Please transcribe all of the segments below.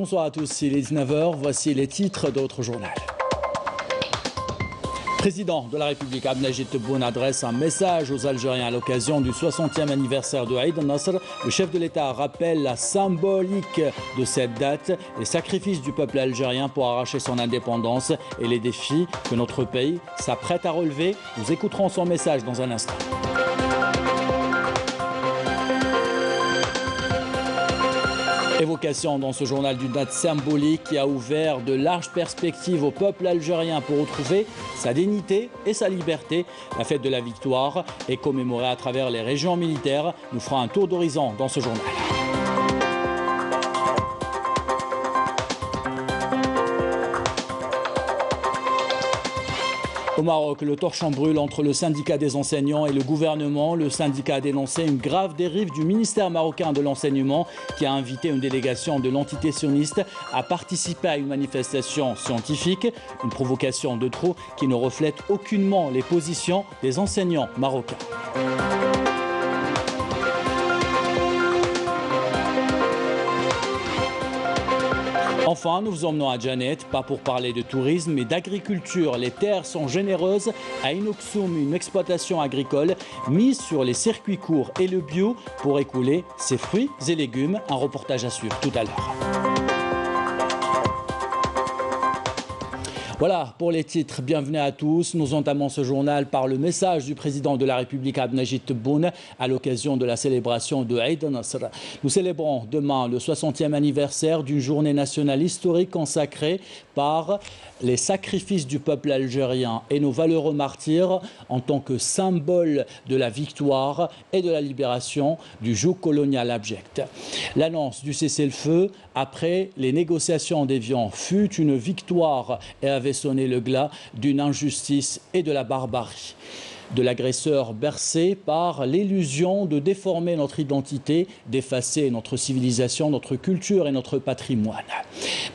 Bonsoir à tous, il est 19h, voici les titres d'autres journaux. Président de la République Abdelmajid Tebboune adresse un message aux Algériens à l'occasion du 60e anniversaire de Eid al-Nasr. Le chef de l'État rappelle la symbolique de cette date, les sacrifices du peuple algérien pour arracher son indépendance et les défis que notre pays s'apprête à relever. Nous écouterons son message dans un instant. Évocation dans ce journal d'une date symbolique qui a ouvert de larges perspectives au peuple algérien pour retrouver sa dignité et sa liberté. La fête de la victoire est commémorée à travers les régions militaires. Nous ferons un tour d'horizon dans ce journal. Au Maroc, le torchon brûle entre le syndicat des enseignants et le gouvernement. Le syndicat a dénoncé une grave dérive du ministère marocain de l'enseignement qui a invité une délégation de l'entité sioniste à participer à une manifestation scientifique. Une provocation de trop qui ne reflète aucunement les positions des enseignants marocains. Enfin, nous vous emmenons à Djanet, pas pour parler de tourisme, mais d'agriculture. Les terres sont généreuses. À Inoxoum, une exploitation agricole mise sur les circuits courts et le bio pour écouler ses fruits et légumes. Un reportage à suivre tout à l'heure. Voilà pour les titres. Bienvenue à tous. Nous entamons ce journal par le message du président de la République Abdelmajid Tebboune à l'occasion de la célébration de Eid al-Nasr. Nous célébrons demain le 60e anniversaire d'une journée nationale historique consacrée par les sacrifices du peuple algérien et nos valeureux martyrs en tant que symbole de la victoire et de la libération du joug colonial abject. L'annonce du cessez-le-feu après les négociations d'Évian fut une victoire et avait sonné le glas d'une injustice et de la barbarie. De l'agresseur bercé par l'illusion de déformer notre identité, d'effacer notre civilisation, notre culture et notre patrimoine.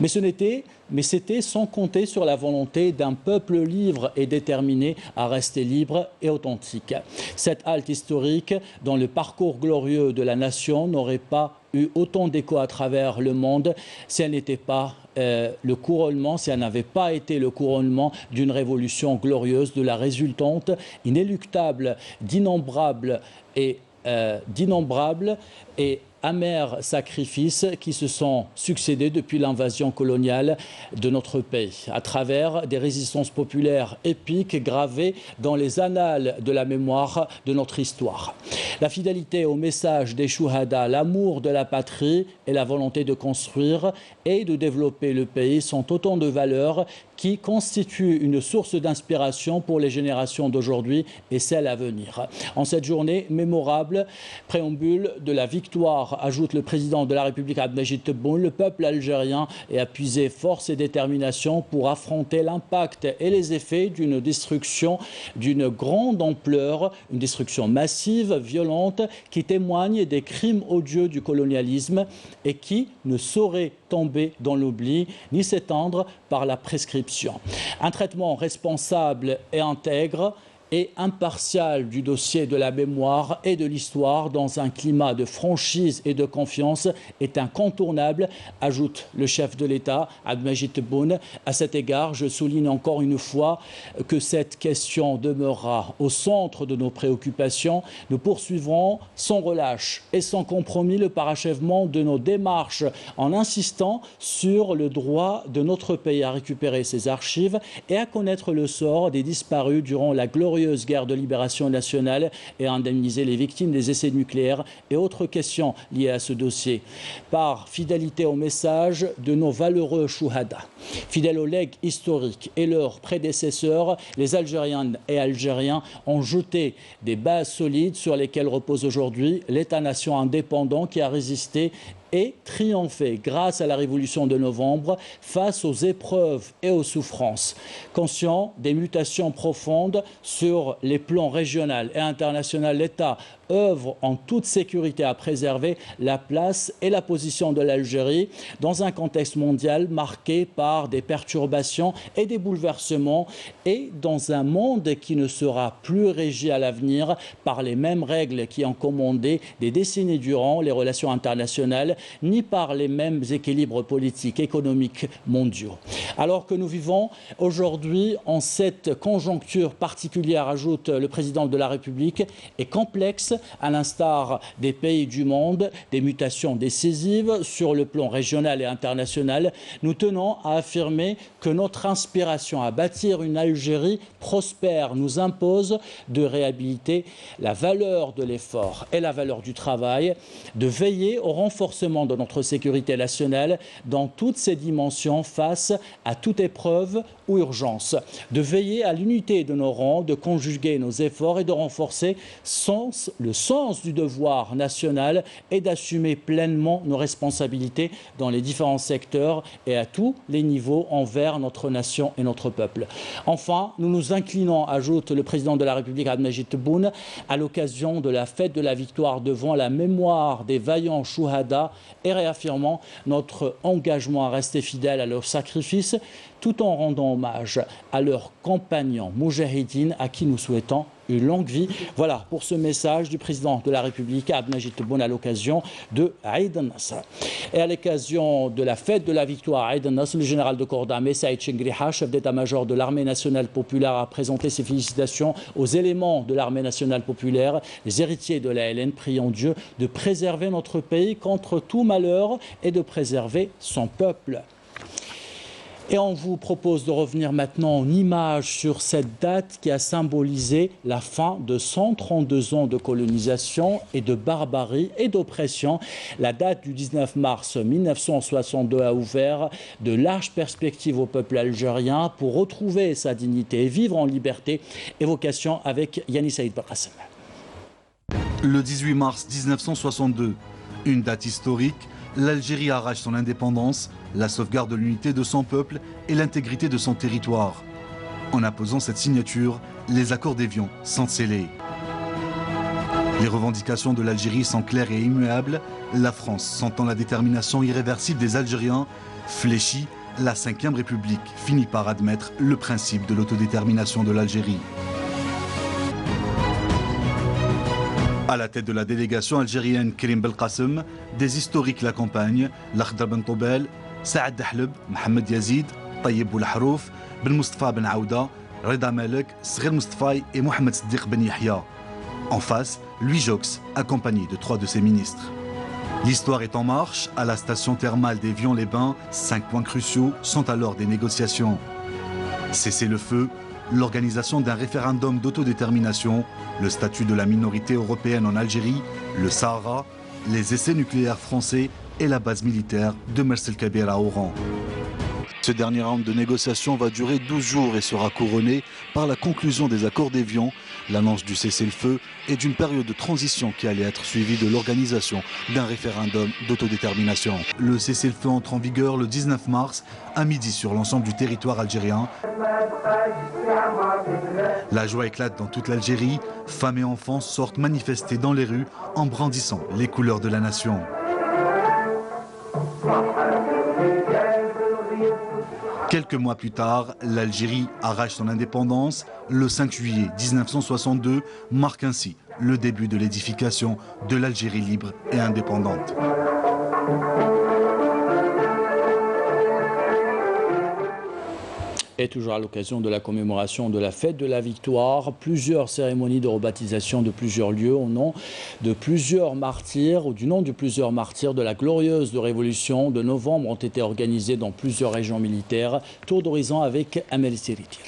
Mais c'était sans compter sur la volonté d'un peuple libre et déterminé à rester libre et authentique. Cette halte historique, dans le parcours glorieux de la nation, n'aurait pas eu autant d'écho à travers le monde si elle n'était pas le couronnement, si elle n'avait pas été le couronnement d'une révolution glorieuse, de la résultante inéluctable d'innombrables et amers sacrifices qui se sont succédés depuis l'invasion coloniale de notre pays, à travers des résistances populaires épiques gravées dans les annales de la mémoire de notre histoire. La fidélité au message des Chouhada, l'amour de la patrie et la volonté de construire et de développer le pays sont autant de valeurs qui constituent une source d'inspiration pour les générations d'aujourd'hui et celles à venir. En cette journée mémorable, préambule de la victoire, ajoute le président de la République Abdelmajid Tebboune, le peuple algérien est à puiser force et détermination pour affronter l'impact et les effets d'une destruction d'une grande ampleur, une destruction massive, violente, qui témoigne des crimes odieux du colonialisme et qui ne saurait tomber dans l'oubli ni s'étendre par la prescription. Un traitement responsable et intègre et impartial du dossier de la mémoire et de l'histoire dans un climat de franchise et de confiance est incontournable, ajoute le chef de l'État, Abdelmajid Tebboune. À cet égard, je souligne encore une fois que cette question demeurera au centre de nos préoccupations. Nous poursuivrons sans relâche et sans compromis le parachèvement de nos démarches en insistant sur le droit de notre pays à récupérer ses archives et à connaître le sort des disparus durant la glorieuse guerre de libération nationale et à indemniser les victimes des essais nucléaires et autres questions liées à ce dossier. Par fidélité au message de nos valeureux chouhada, fidèles aux legs historiques et leurs prédécesseurs, les Algériennes et Algériens ont jeté des bases solides sur lesquelles repose aujourd'hui l'État-nation indépendant qui a résisté et triomphé grâce à la révolution de novembre face aux épreuves et aux souffrances. Conscient des mutations profondes sur les plans régional et international, l'État œuvre en toute sécurité à préserver la place et la position de l'Algérie dans un contexte mondial marqué par des perturbations et des bouleversements et dans un monde qui ne sera plus régi à l'avenir par les mêmes règles qui ont commandé des décennies durant les relations internationales ni par les mêmes équilibres politiques, économiques mondiaux. Alors que nous vivons aujourd'hui en cette conjoncture particulière, ajoute le président de la République, est complexe à l'instar des pays du monde, des mutations décisives sur le plan régional et international, nous tenons à affirmer que notre inspiration à bâtir une Algérie prospère nous impose de réhabiliter la valeur de l'effort et la valeur du travail, de veiller au renforcement de notre sécurité nationale dans toutes ses dimensions face à toute épreuve ou urgence, de veiller à l'unité de nos rangs, de conjuguer nos efforts et de renforcer le sens du devoir national et d'assumer pleinement nos responsabilités dans les différents secteurs et à tous les niveaux envers notre nation et notre peuple. Enfin, nous nous inclinons, ajoute le président de la République Abdelmajid Tebboune, à l'occasion de la fête de la victoire devant la mémoire des vaillants chouhada et réaffirmant notre engagement à rester fidèle à leur sacrifice tout en rendant hommage à leurs compagnons moujahidines à qui nous souhaitons une longue vie. Voilà pour ce message du président de la République Abdelmajid Tebboune à l'occasion de Aïd al-Nasr. Et à l'occasion de la fête de la victoire Aïd al-Nasr, le général de corps d'armée Saïd Chengriha, chef d'état-major de l'armée nationale populaire, a présenté ses félicitations aux éléments de l'armée nationale populaire, les héritiers de la LN, priant Dieu de préserver notre pays contre tout malheur et de préserver son peuple. Et on vous propose de revenir maintenant en images sur cette date qui a symbolisé la fin de 132 ans de colonisation et de barbarie et d'oppression. La date du 19 mars 1962 a ouvert de larges perspectives au peuple algérien pour retrouver sa dignité et vivre en liberté. Évocation avec Yannis Saïd Belkacem. Le 18 mars 1962, une date historique. L'Algérie arrache son indépendance, la sauvegarde de l'unité de son peuple et l'intégrité de son territoire. En imposant cette signature, les accords d'Évian sont scellés. Les revendications de l'Algérie sont claires et immuables. La France, sentant la détermination irréversible des Algériens, fléchit, la Ve République finit par admettre le principe de l'autodétermination de l'Algérie. À la tête de la délégation algérienne Karim Belkacem, des historiques l'accompagnent, Lakhdar Ben Toubel, Saad Dahleb, Mohamed Yazid, Tayyib Boulahrouf, Ben Mustafa Ben Aouda, Reda Malek, Sghir Mustafa et Mohamed Siddiq Ben Yahya. En face, Louis Jox, accompagné de 3 de ses ministres. L'histoire est en marche. À la station thermale d'Évian-les-Bains, 5 points cruciaux sont alors des négociations. Cesser le feu, l'organisation d'un référendum d'autodétermination, le statut de la minorité européenne en Algérie, le Sahara, les essais nucléaires français et la base militaire de Mers el-Kabir à Oran. Ce dernier round de négociation va durer 12 jours et sera couronné par la conclusion des accords d'Évian, l'annonce du cessez-le-feu et d'une période de transition qui allait être suivie de l'organisation d'un référendum d'autodétermination. Le cessez-le-feu entre en vigueur le 19 mars à midi sur l'ensemble du territoire algérien. La joie éclate dans toute l'Algérie. Femmes et enfants sortent manifester dans les rues en brandissant les couleurs de la nation. Quelques mois plus tard, l'Algérie arrache son indépendance. Le 5 juillet 1962 marque ainsi le début de l'édification de l'Algérie libre et indépendante. Et toujours à l'occasion de la commémoration de la fête de la victoire, plusieurs cérémonies de rebaptisation de plusieurs lieux au nom de plusieurs martyrs ou du nom de plusieurs martyrs de la glorieuse révolution de novembre ont été organisées dans plusieurs régions militaires. Tour d'horizon avec Amélie Siritir.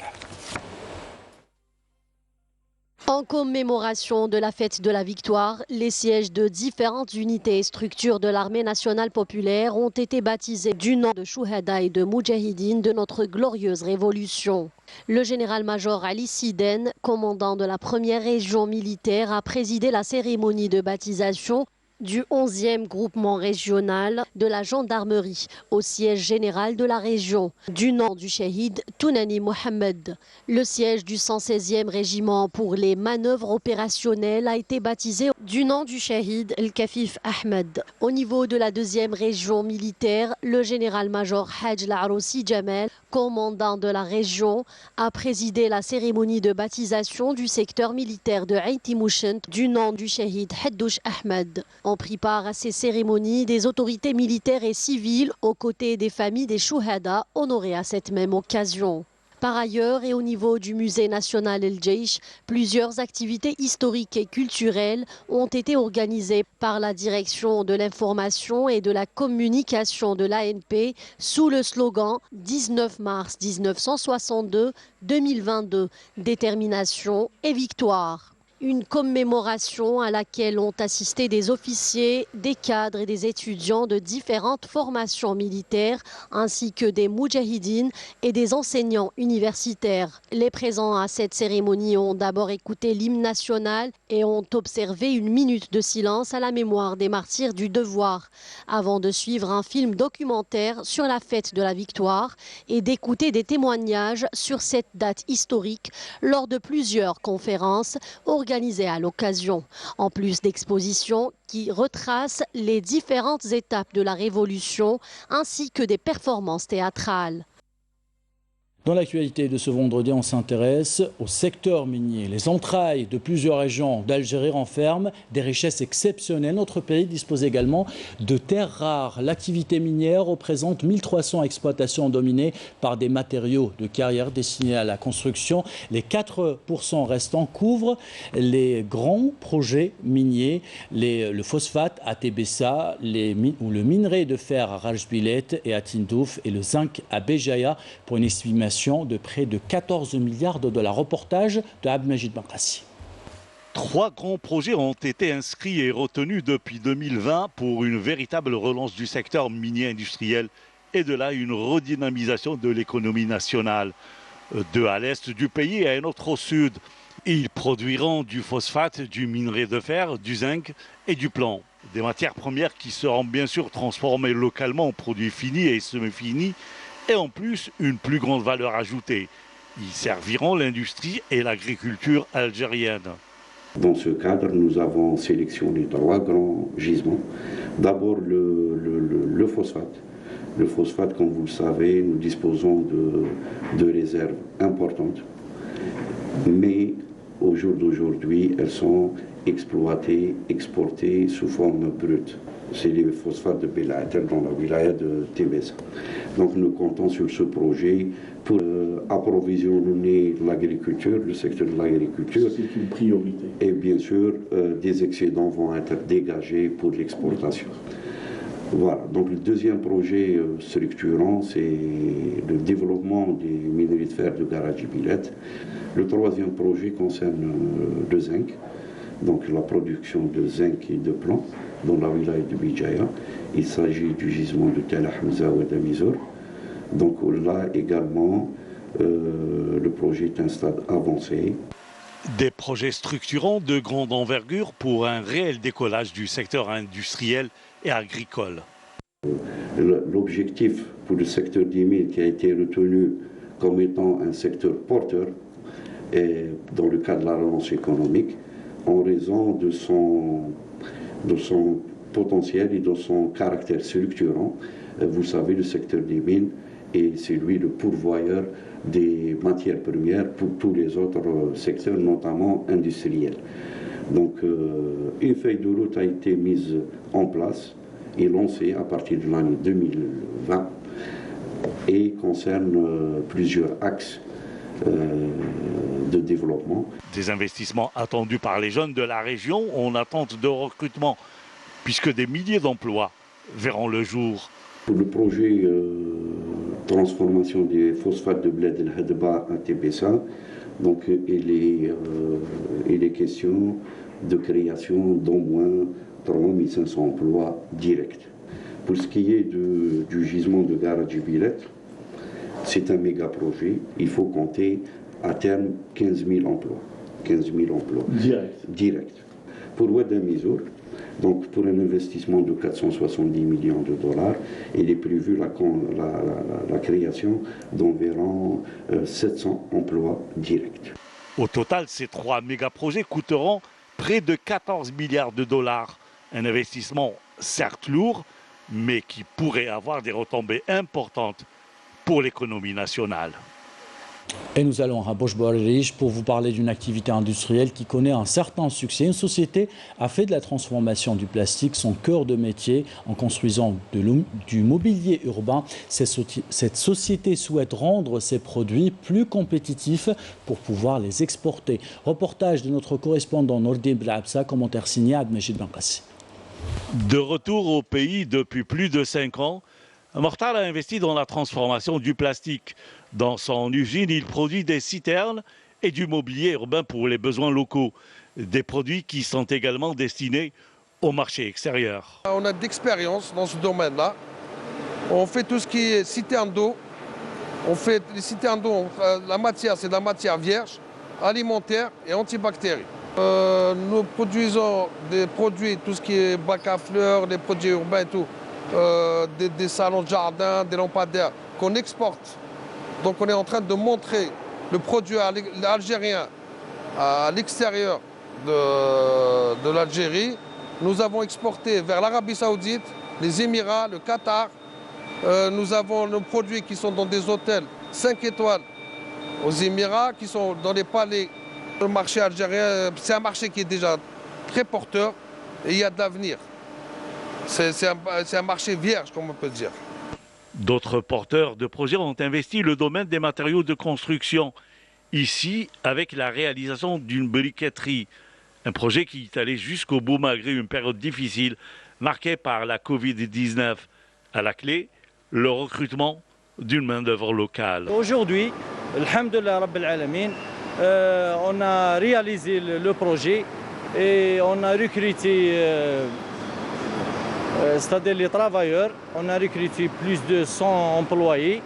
En commémoration de la fête de la victoire, les sièges de différentes unités et structures de l'armée nationale populaire ont été baptisés du nom de Chouhada et de Moudjahidine de notre glorieuse révolution. Le général-major Ali Siden, commandant de la première région militaire, a présidé la cérémonie de baptisation du 11e groupement régional de la gendarmerie au siège général de la région, du nom du Shahid Tounani Mohamed. Le siège du 116e régiment pour les manœuvres opérationnelles a été baptisé du nom du Shahid El-Kafif Ahmed. Au niveau de la 2e région militaire, le général-major Haj Laroussi Jamel, commandant de la région, a présidé la cérémonie de baptisation du secteur militaire de Haïti Mouchent du nom du Shahid Haddouch Ahmed. Ont pris part à ces cérémonies des autorités militaires et civiles aux côtés des familles des Chouhada honorées à cette même occasion. Par ailleurs, et au niveau du musée national El Jeish, plusieurs activités historiques et culturelles ont été organisées par la direction de l'information et de la communication de l'ANP sous le slogan 19 mars 1962-2022, détermination et victoire. Une commémoration à laquelle ont assisté des officiers, des cadres et des étudiants de différentes formations militaires, ainsi que des moudjahidines et des enseignants universitaires. Les présents à cette cérémonie ont d'abord écouté l'hymne national et ont observé une minute de silence à la mémoire des martyrs du devoir, avant de suivre un film documentaire sur la fête de la victoire et d'écouter des témoignages sur cette date historique lors de plusieurs conférences organisées à l'occasion, en plus d'expositions qui retracent les différentes étapes de la Révolution ainsi que des performances théâtrales. Dans l'actualité de ce vendredi, on s'intéresse au secteur minier. Les entrailles de plusieurs régions d'Algérie renferment des richesses exceptionnelles. Notre pays dispose également de terres rares. L'activité minière représente 1300 exploitations dominées par des matériaux de carrière destinés à la construction. Les 4% restants couvrent les grands projets miniers, le phosphate à Tébessa, ou le minerai de fer à Rajbilet et à Tindouf et le zinc à Béjaïa pour une estimation de près de 14 milliards de dollars. Reportage de Abdelmajid Bankassi. 3 grands projets ont été inscrits et retenus depuis 2020 pour une véritable relance du secteur minier industriel et de là une redynamisation de l'économie nationale. 2 à l'est du pays et un autre au sud. Ils produiront du phosphate, du minerai de fer, du zinc et du plomb. Des matières premières qui seront bien sûr transformées localement en produits finis et semi-finis, et en plus une plus grande valeur ajoutée. Ils serviront l'industrie et l'agriculture algérienne. Dans ce cadre, nous avons sélectionné 3 grands gisements. D'abord le phosphate. Le phosphate, comme vous le savez, nous disposons de réserves importantes. Mais au jour d'aujourd'hui, elles sont exploitées, exportées sous forme brute. C'est les phosphates de Belaïtel dans la wilaya de Tébessa. Donc nous comptons sur ce projet pour approvisionner l'agriculture, le secteur de l'agriculture. C'est une priorité. Et bien sûr, des excédents vont être dégagés pour l'exportation. Voilà, donc le deuxième projet structurant, c'est le développement des minerais de fer de Garadjibilet. Le troisième projet concerne le zinc, donc la production de zinc et de plomb dans la wilaya de Béjaïa. Il s'agit du gisement de Tel Hamza ou d'Amizor. Donc là également, le projet est à un stade avancé. Des projets structurants de grande envergure pour un réel décollage du secteur industriel et agricole. L'objectif pour le secteur des mines qui a été retenu comme étant un secteur porteur et dans le cadre de la relance économique en raison de son potentiel et de son caractère structurant. Vous savez, le secteur des mines est celui le pourvoyeur des matières premières pour tous les autres secteurs, notamment industriels. Donc, une feuille de route a été mise en place et lancée à partir de l'année 2020 et concerne plusieurs axes de développement. Des investissements attendus par les jeunes de la région en attente de recrutement, puisque des milliers d'emplois verront le jour. Pour le projet transformation des phosphates de Bled El Hadba à Tébessa, donc il est question de création d'au moins 3500 emplois directs. Pour ce qui est du gisement de Garadjibilet, c'est un méga projet. Il faut compter à terme 15 000 emplois. 15 000 emplois. Direct. Pour Oued Amizour, donc pour un investissement de 470 millions de dollars, il est prévu la création d'environ 700 emplois directs. Au total, ces 3 méga-projets coûteront près de 14 milliards de dollars. Un investissement certes lourd, mais qui pourrait avoir des retombées importantes pour l'économie nationale. Et nous allons à Boş Boğarı pour vous parler d'une activité industrielle qui connaît un certain succès. Une société a fait de la transformation du plastique son cœur de métier en construisant du mobilier urbain. Cette société souhaite rendre ses produits plus compétitifs pour pouvoir les exporter. Reportage de notre correspondant Nordin Blabsa, commentaire signé Admejid Benkassi. De retour au pays depuis plus de 5 ans, Mortal a investi dans la transformation du plastique. Dans son usine, il produit des citernes et du mobilier urbain pour les besoins locaux. Des produits qui sont également destinés au marché extérieur. On a d'expérience dans ce domaine-là. On fait tout ce qui est citerne d'eau. On fait les citernes d'eau, la matière, c'est de la matière vierge, alimentaire et antibactérienne. Nous produisons des produits, tout ce qui est bac à fleurs, des produits urbains et tout. Des salons de jardin, des lampadaires qu'on exporte. Donc on est en train de montrer le produit algérien à l'extérieur de l'Algérie. Nous avons exporté vers l'Arabie Saoudite, les Émirats, le Qatar. Nous avons nos produits qui sont dans des hôtels 5 étoiles aux Émirats, qui sont dans les palais. Le marché algérien, c'est un marché qui est déjà très porteur et il y a de l'avenir. C'est un marché vierge, comme on peut dire. D'autres porteurs de projets ont investi le domaine des matériaux de construction. Ici, avec la réalisation d'une briqueterie. Un projet qui est allé jusqu'au bout malgré une période difficile marquée par la Covid-19. À la clé, le recrutement d'une main-d'œuvre locale. Aujourd'hui, alhamdoulilah rabbil alamin, on a réalisé le projet et on a recruté c'est-à-dire les travailleurs, on a recruté plus de 100 employés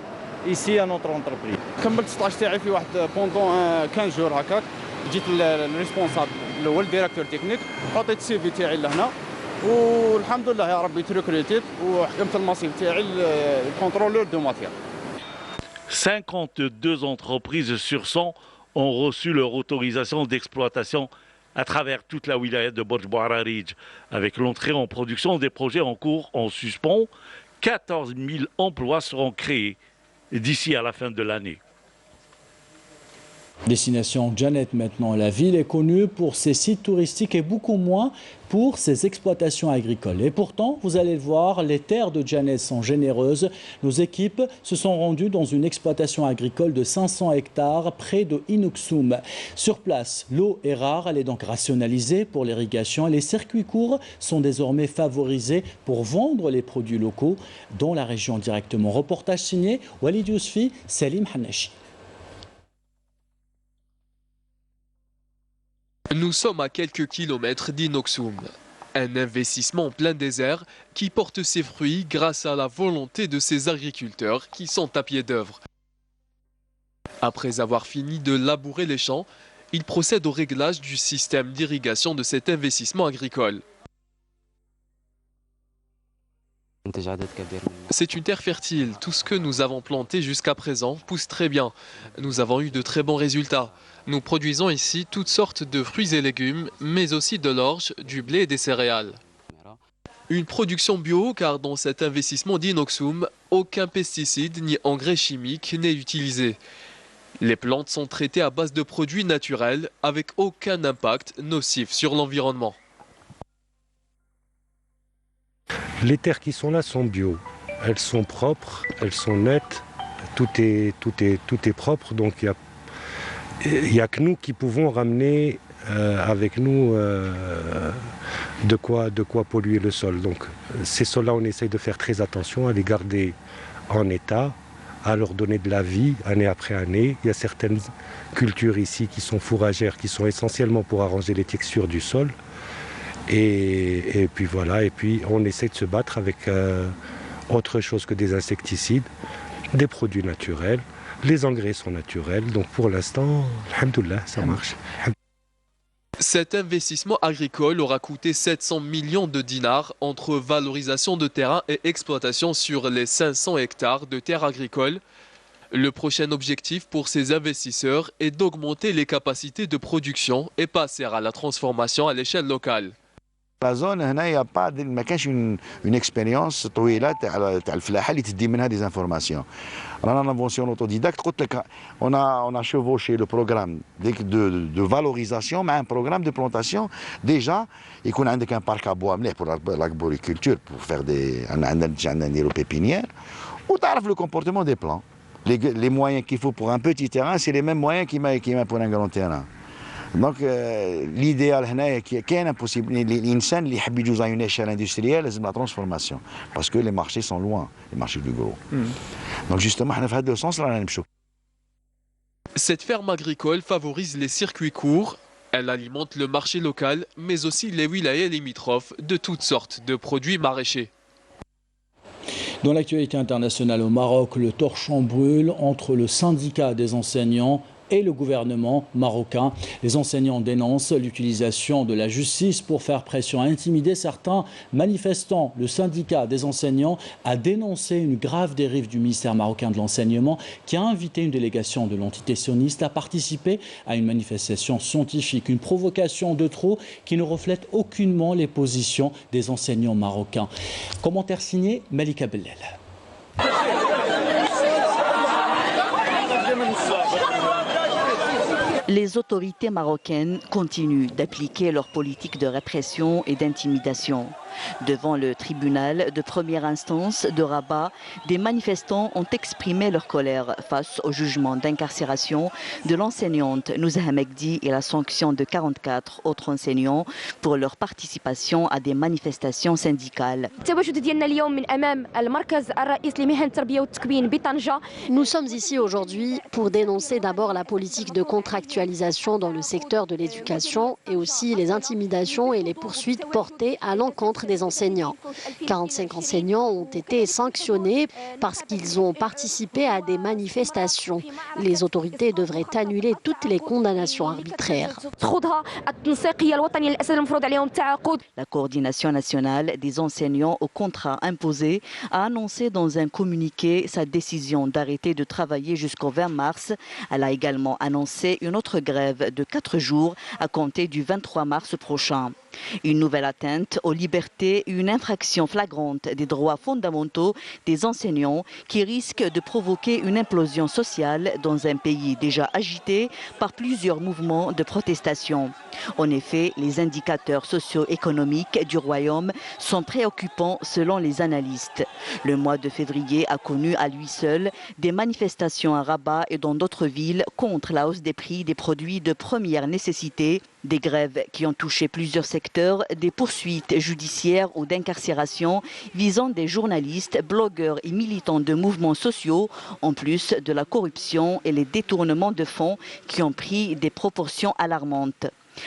ici à notre entreprise. كملت 16 تاعي في واحد بوندون 15 جور هكاك جيت الريسبونسابل اللي هو الديريكتور تكنيك حطيت السي في تاعي لهنا والحمد لله يا ربي تريكريتيت وحكمت المصير تاعي الكونترولور دو ماتير. 52 entreprises sur 100 ont reçu leur autorisation d'exploitation à travers toute la wilaya de Boş Boğarı. Avec l'entrée en production des projets en cours en suspens, 14 000 emplois seront créés d'ici à la fin de l'année. Destination Djanet maintenant. La ville est connue pour ses sites touristiques et beaucoup moins pour ses exploitations agricoles. Et pourtant, vous allez le voir, les terres de Djanet sont généreuses. Nos équipes se sont rendues dans une exploitation agricole de 500 hectares près de Inuksoum. Sur place, l'eau est rare, elle est donc rationalisée pour l'irrigation. Les circuits courts sont désormais favorisés pour vendre les produits locaux dans la région directement. Reportage signé Walid Yousfi, Salim Hanachi. Nous sommes à quelques kilomètres d'Inuksoum, un investissement en plein désert qui porte ses fruits grâce à la volonté de ces agriculteurs qui sont à pied d'œuvre. Après avoir fini de labourer les champs, ils procèdent au réglage du système d'irrigation de cet investissement agricole. C'est une terre fertile, tout ce que nous avons planté jusqu'à présent pousse très bien. Nous avons eu de très bons résultats. Nous produisons ici toutes sortes de fruits et légumes, mais aussi de l'orge, du blé et des céréales. Une production bio car dans cet investissement d'Inuksoum, aucun pesticide ni engrais chimique n'est utilisé. Les plantes sont traitées à base de produits naturels avec aucun impact nocif sur l'environnement. Les terres qui sont là sont bio. Elles sont propres, elles sont nettes, tout est propre, donc il n'y a que nous qui pouvons ramener avec nous de quoi polluer le sol. Donc ces sols-là, on essaye de faire très attention, à les garder en état, à leur donner de la vie année après année. Il y a certaines cultures ici qui sont fourragères, qui sont essentiellement pour arranger les textures du sol. Et puis voilà, et puis on essaie de se battre avec autre chose que des insecticides, des produits naturels. Les engrais sont naturels, donc pour l'instant, alhamdoulilah, ça marche. Cet investissement agricole aura coûté 700 millions de dinars entre valorisation de terrain et exploitation sur les 500 hectares de terres agricoles. Le prochain objectif pour ces investisseurs est d'augmenter les capacités de production et passer à la transformation à l'échelle locale. La zone, il n'y a pas une expérience طويلة تاع الفلاحة اللي تدي منها des informations. رانا l'invention autodidacte قلت لك on a chevauché le programme de valorisation مع un programme de plantation déjà يكون عندك un parc à bois مليح pour l'arboriculture pour faire عندنا نديرو pépinière وتعرف le comportement des plants. Les moyens qu'il faut pour un petit terrain, c'est les mêmes moyens qu'il m'a pour un grand terrain. Donc l'idéal هنايا كاين possible الانسان اللي يحب يجوز à une échelle industrielle لازم la transformation parce que les marchés sont loin, les marchés du gros. Donc justement احنا في هذا السونس رانا نمشوا. Cette ferme agricole favorise les circuits courts. Elle alimente le marché local, mais aussi les wilayas limitrophes de toutes sortes de produits maraîchers. Dans l'actualité internationale au Maroc, le torchon brûle entre le syndicat des enseignants et le gouvernement marocain. Les enseignants dénoncent l'utilisation de la justice pour faire pression, intimider certains manifestants. Le syndicat des enseignants a dénoncé une grave dérive du ministère marocain de l'enseignement qui a invité une délégation de l'entité sioniste à participer à une manifestation scientifique. Une provocation de trop qui ne reflète aucunement les positions des enseignants marocains. Commentaire signé Malika Bellel. Les autorités marocaines continuent d'appliquer leur politique de répression et d'intimidation. Devant le tribunal de première instance de Rabat, des manifestants ont exprimé leur colère face au jugement d'incarcération de l'enseignante Nouzaha Mekdi et la sanction de 44 autres enseignants pour leur participation à des manifestations syndicales. Nous sommes ici aujourd'hui pour dénoncer d'abord la politique de contractualisation dans le secteur de l'éducation et aussi les intimidations et les poursuites portées à l'encontre des enseignants. 45 enseignants ont été sanctionnés parce qu'ils ont participé à des manifestations. Les autorités devraient annuler toutes les condamnations arbitraires. La coordination nationale des enseignants au contrat imposé a annoncé dans un communiqué sa décision d'arrêter de travailler jusqu'au 20 mars. Elle a également annoncé une autre grève de 4 jours à compter du 23 mars prochain. Une nouvelle atteinte aux libertés, une infraction flagrante des droits fondamentaux des enseignants qui risque de provoquer une implosion sociale dans un pays déjà agité par plusieurs mouvements de protestation. En effet, les indicateurs socio-économiques du royaume sont préoccupants selon les analystes. Le mois de février a connu à lui seul des manifestations à Rabat et dans d'autres villes contre la hausse des prix des produits de première nécessité, des grèves qui ont touché plusieurs secteurs, des poursuites judiciaires ou d'incarcération visant des journalistes, blogueurs et militants de mouvements sociaux, en plus de la corruption et les détournements de fonds qui ont pris des proportions alarmantes.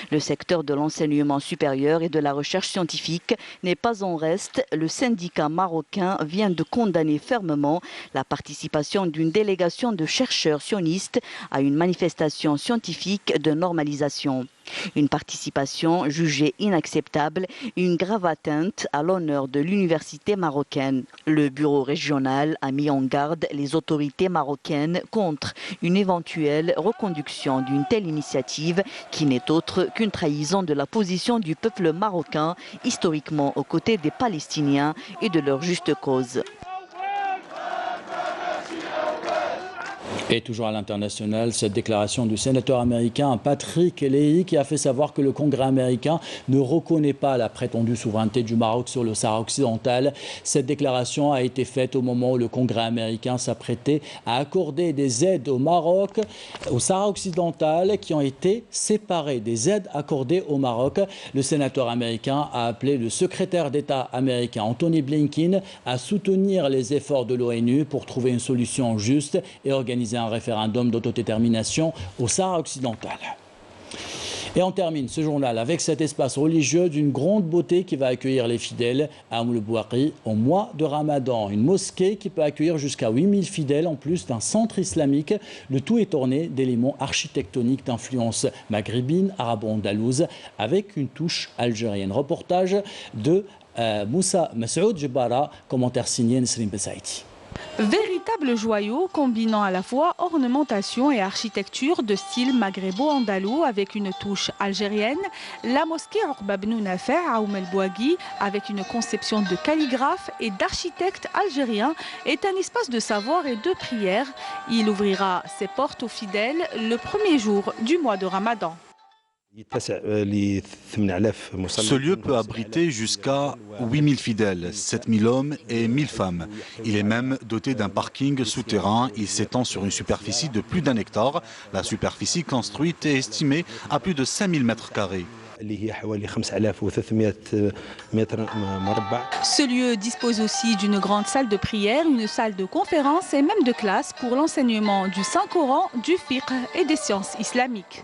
Le secteur de l'enseignement supérieur et de la recherche scientifique n'est pas en reste. Le syndicat marocain vient de condamner fermement la participation d'une délégation de chercheurs sionistes à une manifestation scientifique de normalisation. Une participation jugée inacceptable, une grave atteinte à l'honneur de l'université marocaine. Le bureau régional a mis en garde les autorités marocaines contre une éventuelle reconduction d'une telle initiative qui n'est autre qu'une trahison de la position du peuple marocain, historiquement aux côtés des Palestiniens et de leur juste cause. Et toujours à l'international, cette déclaration du sénateur américain Patrick Leahy qui a fait savoir que le Congrès américain ne reconnaît pas la prétendue souveraineté du Maroc sur le Sahara occidental. Cette déclaration a été faite au moment où le Congrès américain s'apprêtait à accorder des aides au Maroc, au Sahara occidental, qui ont été séparées des aides accordées au Maroc. Le sénateur américain a appelé le secrétaire d'État américain Anthony Blinken à soutenir les efforts de l'ONU pour trouver une solution juste et organiser un référendum d'autodétermination au Sahara occidental. Et on termine ce journal avec cet espace religieux d'une grande beauté qui va accueillir les fidèles à Moulbouakhi au mois de Ramadan. Une mosquée qui peut accueillir jusqu'à 8000 fidèles en plus d'un centre islamique. Le tout est orné d'éléments architectoniques d'influence maghrébine, arabo-andalouse avec une touche algérienne. Reportage de Moussa Massoud Jebara, commentaire signé Nesrine Bessaïti. Véritable joyau combinant à la fois ornementation et architecture de style maghrébo-andalou avec une touche algérienne, la mosquée Ourba Bnou Nafer à Oum El Bouagui avec une conception de calligraphe et d'architecte algérien est un espace de savoir et de prière. Il ouvrira ses portes aux fidèles le premier jour du mois de Ramadan. Ce lieu peut abriter jusqu'à 8000 fidèles, 7000 hommes et 1000 femmes. Il est même doté d'un parking souterrain. Il s'étend sur une superficie de plus d'1 hectare. La superficie construite est estimée à plus de 5000 mètres carrés. Ce lieu dispose aussi d'une grande salle de prière, une salle de conférence et même de classe pour l'enseignement du Saint-Coran, du fiqh et des sciences islamiques.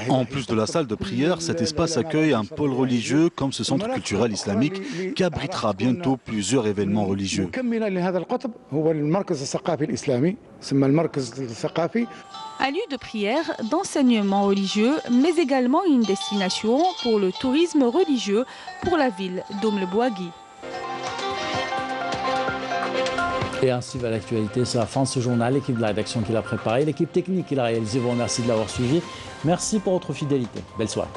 En plus de la salle de prière, cet espace accueille un pôle religieux comme ce centre culturel islamique qui abritera bientôt plusieurs événements religieux. Un lieu de prière, d'enseignement religieux, mais également une destination pour le tourisme religieux pour la ville d'Oum El Bouagui. Et ainsi va l'actualité. C'est la fin de ce journal. L'équipe de la rédaction qui l'a préparé, l'équipe technique qui l'a réalisé, vous remercie de l'avoir suivi. Merci pour votre fidélité. Belle soirée.